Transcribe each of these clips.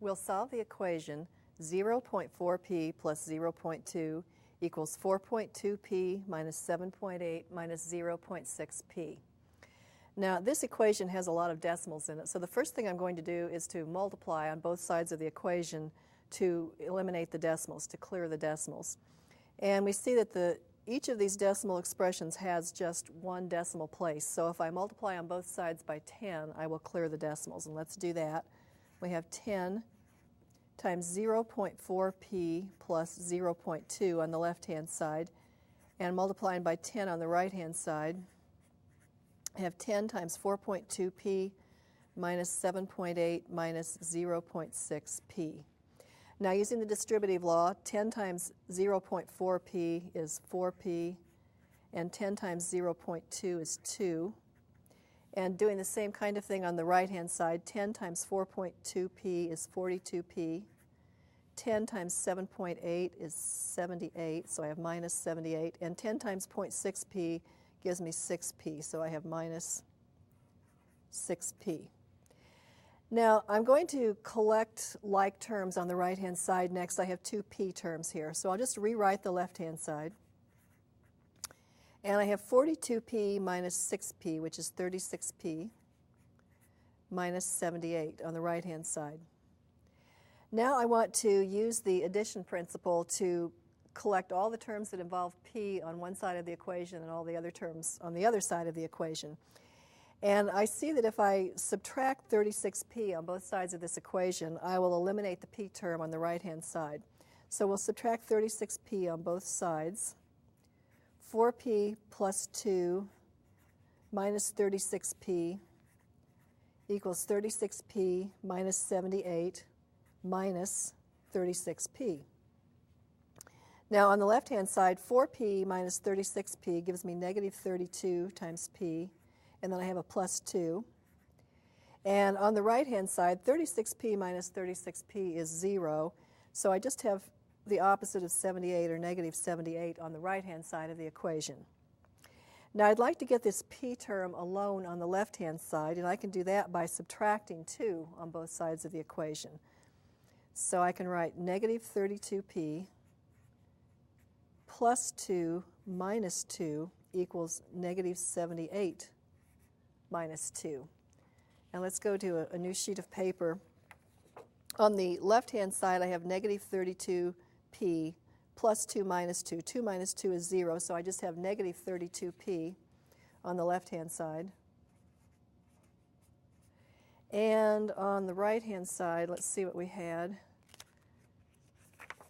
We'll solve the equation 0.4p plus 0.2 equals 4.2p minus 7.8 minus 0.6p. Now, this equation has a lot of decimals in it, so the first thing I'm going to do is to multiply on both sides of the equation to eliminate the decimals, to clear the decimals. And we see that each of these decimal expressions has just one decimal place. So if I multiply on both sides by 10, I will clear the decimals. And let's do that. We have 10 times 0.4p plus 0.2 on the left-hand side. And multiplying by 10 on the right-hand side, I have 10 times 4.2p minus 7.8 minus 0.6p. Now, using the distributive law, 10 times 0.4p is 4p, and 10 times 0.2 is 2. And doing the same kind of thing on the right-hand side, 10 times 4.2p is 42p. 10 times 7.8 is 78, so I have minus 78. And 10 times 0.6p gives me 6p, so I have minus 6p. Now, I'm going to collect like terms on the right-hand side next. I have two p terms here, so I'll just rewrite the left-hand side. And I have 42p minus 6p, which is 36p, minus 78 on the right-hand side. Now I want to use the addition principle to collect all the terms that involve p on one side of the equation and all the other terms on the other side of the equation. And I see that if I subtract 36p on both sides of this equation, I will eliminate the p term on the right-hand side. So we'll subtract 36p on both sides. 4p plus 2 minus 36p equals 36p minus 78 minus 36p. Now on the left-hand side, 4p minus 36p gives me negative 32 times p, and then I have a plus 2. And on the right-hand side, 36p minus 36p is 0, so I just have the opposite of 78, or negative 78, on the right-hand side of the equation. Now I'd like to get this p term alone on the left-hand side, and I can do that by subtracting 2 on both sides of the equation. So I can write negative 32p plus 2 minus 2 equals negative 78 minus 2. And let's go to a new sheet of paper. On the left-hand side, I have negative 32p plus 2 minus 2. 2 minus 2 is 0, so I just have negative 32p on the left-hand side. And on the right-hand side, let's see what we had.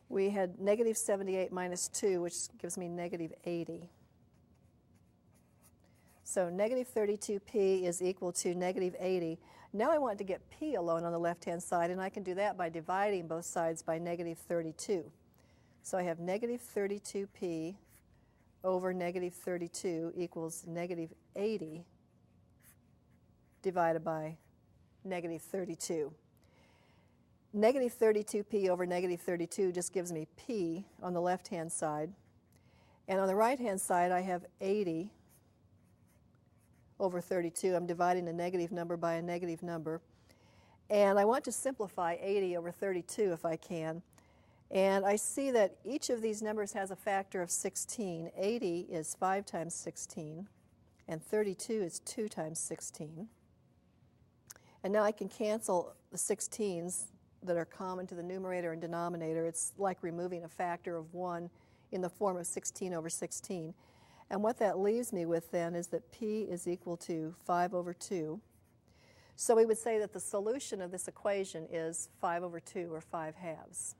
We had negative 78 minus 2, which gives me negative 80. So negative 32p is equal to negative 80. Now I want to get p alone on the left-hand side, and I can do that by dividing both sides by negative 32. So I have negative 32p over negative 32 equals negative 80 divided by negative 32. Negative 32p over negative 32 just gives me p on the left-hand side. And on the right-hand side, I have 80 over 32. I'm dividing a negative number by a negative number. And I want to simplify 80 over 32 if I can. And I see that each of these numbers has a factor of 16. 80 is 5 times 16, and 32 is 2 times 16. And now I can cancel the 16s that are common to the numerator and denominator. It's like removing a factor of 1 in the form of 16 over 16. And what that leaves me with then is that p is equal to 5 over 2. So we would say that the solution of this equation is 5 over 2, or 5 halves.